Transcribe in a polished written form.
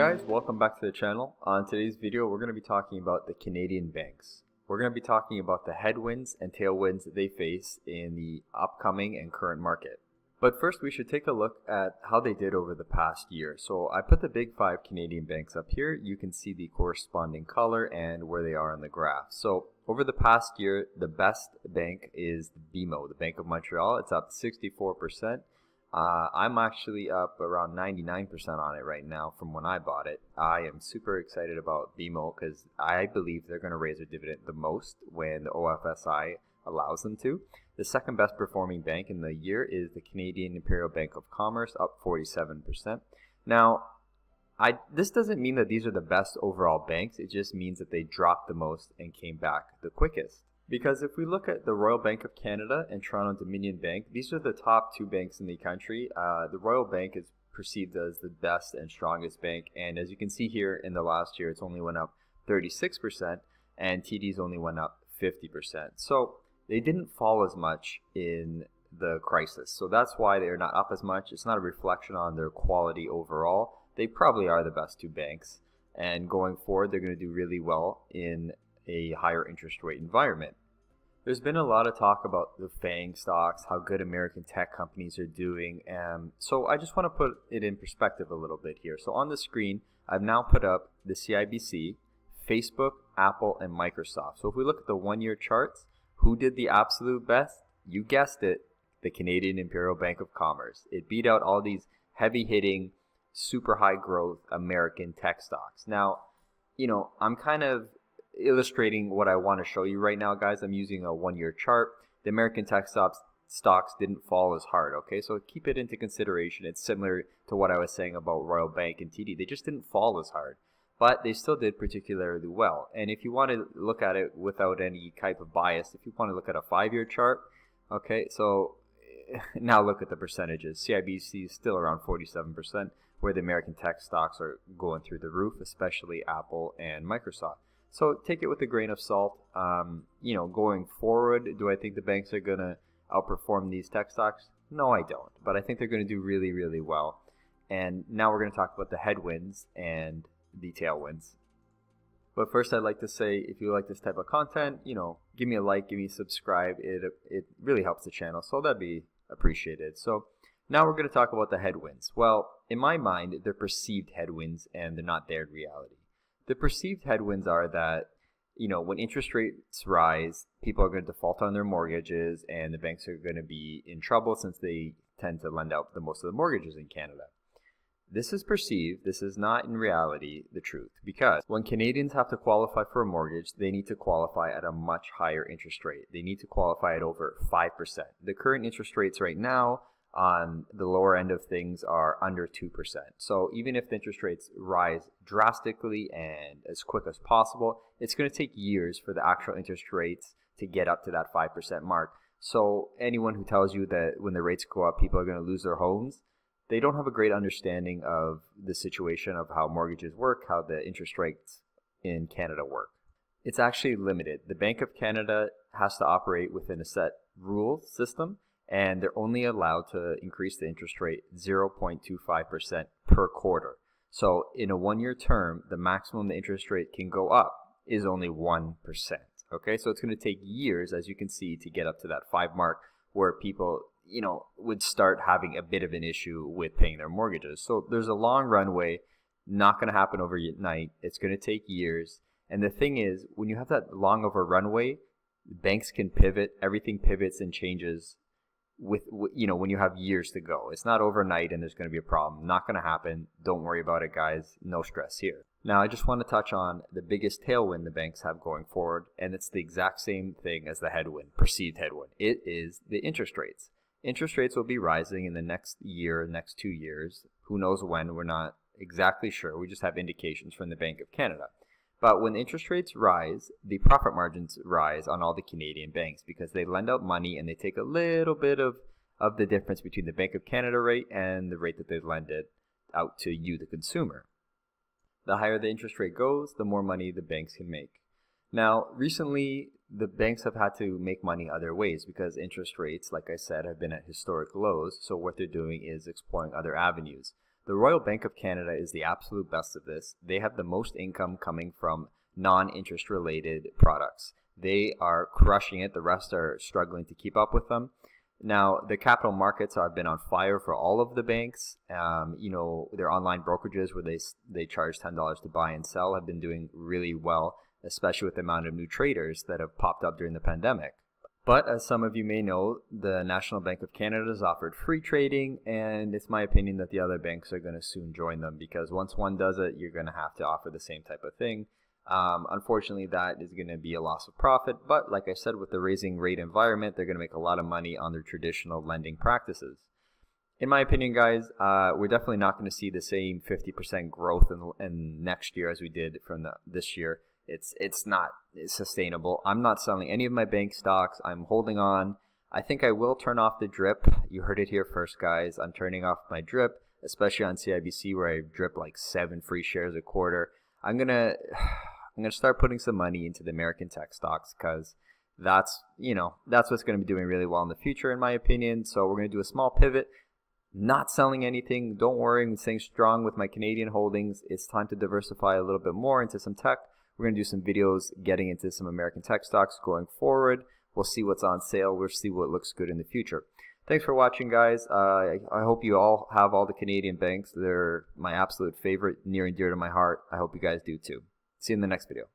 guys, welcome back to the channel. On today's video, we're going to be talking about the Canadian banks. We're going to be talking about the headwinds and tailwinds that they face in the upcoming and current market. But first, we should take a look at how they did over the past year. So I put the big 5 Canadian banks up here. You can see the corresponding color and where they are on the graph. So over the past year, the best bank is BMO, the Bank of Montreal. It's up 64%. I'm actually up around 99% on it right now from when I bought it. I am super excited about BMO because I believe they're going to raise their dividend the most when the OFSI allows them to. The second best performing bank in the year is the Canadian Imperial Bank of Commerce, up 47%. Now, this doesn't mean that these are the best overall banks. It just means that they dropped the most and came back the quickest. Because if we look at the Royal Bank of Canada and Toronto Dominion Bank, these are the top 2 banks in the country. The Royal Bank is perceived as the best and strongest bank, and as you can see here in the last year, it's only went up 36%, and TD's only went up 50%. So they didn't fall as much in the crisis. So that's why they're not up as much. It's not a reflection on their quality overall. They probably are the best 2 banks, and going forward, they're going to do really well in a higher interest rate environment. There's been a lot of talk about the FANG stocks, how good American tech companies are doing, so I just want to put it in perspective a little bit here. So on the screen, I've now put up the CIBC, Facebook, Apple, and Microsoft. So if we look at the 1-year charts, who did the absolute best? You guessed it, the Canadian Imperial Bank of Commerce. It beat out all these heavy-hitting, super high-growth American tech stocks. Now, I'm kind of illustrating what I want to show you right now, guys. I'm using a 1-year chart. The American tech stocks didn't fall as hard, okay? So keep it into consideration. It's similar to what I was saying about Royal Bank and TD. They just didn't fall as hard, but they still did particularly well. And if you want to look at it without any type of bias, if you want to look at a 5-year chart, okay, so now look at the percentages. CIBC is still around 47%, where the American tech stocks are going through the roof, especially Apple and Microsoft. So take it with a grain of salt. Going forward, do I think the banks are going to outperform these tech stocks? No, I don't. But I think they're going to do really, really well. And now we're going to talk about the headwinds and the tailwinds. But first, I'd like to say, if you like this type of content, give me a like, give me a subscribe. It really helps the channel, so that'd be appreciated. So now we're going to talk about the headwinds. Well, in my mind, they're perceived headwinds, and they're not there in reality. The perceived headwinds are that, when interest rates rise, people are going to default on their mortgages, and the banks are going to be in trouble since they tend to lend out the most of the mortgages in Canada. This is perceived. This is not in reality the truth, because when Canadians have to qualify for a mortgage, they need to qualify at a much higher interest rate. They need to qualify at over 5%. The current interest rates right now on the lower end of things are under 2%. So even if the interest rates rise drastically and as quick as possible, it's going to take years for the actual interest rates to get up to that 5% mark. So anyone who tells you that when the rates go up, people are going to lose their homes, they don't have a great understanding of the situation of how mortgages work, how the interest rates in Canada work. It's actually limited. The Bank of Canada has to operate within a set rule system, and they're only allowed to increase the interest rate 0.25% per quarter. So in a 1-year term, the maximum the interest rate can go up is only 1%. Okay, so it's going to take years, as you can see, to get up to that 5 mark where people, would start having a bit of an issue with paying their mortgages. So there's a long runway, not going to happen overnight. It's going to take years. And the thing is, when you have that long of a runway, banks can pivot. Everything pivots and changes with when you have years to go. It's not overnight and there's going to be a problem. Not going to happen. Don't worry about it, guys. No stress here. Now, I just want to touch on the biggest tailwind the banks have going forward, and it's the exact same thing as the headwind, perceived headwind. It is the interest rates. Interest rates will be rising in the next year, next 2 years. Who knows when? We're not exactly sure. We just have indications from the Bank of Canada. But when interest rates rise, the profit margins rise on all the Canadian banks because they lend out money and they take a little bit of the difference between the Bank of Canada rate and the rate that they lend it out to you, the consumer. The higher the interest rate goes, the more money the banks can make. Now, recently, the banks have had to make money other ways because interest rates, like I said, have been at historic lows. So what they're doing is exploring other avenues. The Royal Bank of Canada is the absolute best of this. They have the most income coming from non-interest related products. They are crushing it. The rest are struggling to keep up with them. Now, the capital markets have been on fire for all of the banks. Their online brokerages where they charge $10 to buy and sell have been doing really well, especially with the amount of new traders that have popped up during the pandemic. But as some of you may know, the National Bank of Canada has offered free trading, and it's my opinion that the other banks are going to soon join them, because once one does it, you're going to have to offer the same type of thing. Unfortunately, that is going to be a loss of profit, but like I said, with the raising rate environment, they're going to make a lot of money on their traditional lending practices. In my opinion, guys, we're definitely not going to see the same 50% growth in next year as we did from this year. It's not sustainable. I'm not selling any of my bank stocks. I'm holding on. I think I will turn off the drip. You heard it here first, guys. I'm turning off my drip, especially on CIBC where I drip like 7 free shares a quarter. I'm gonna start putting some money into the American tech stocks, because that's what's going to be doing really well in the future, in my opinion. So we're going to do a small pivot. Not selling anything. Don't worry. I'm staying strong with my Canadian holdings. It's time to diversify a little bit more into some tech. We're going to do some videos getting into some American tech stocks going forward. We'll see what's on sale. We'll see what looks good in the future. Thanks for watching, guys. I hope you all have all the Canadian banks. They're my absolute favorite, near and dear to my heart. I hope you guys do too. See you in the next video.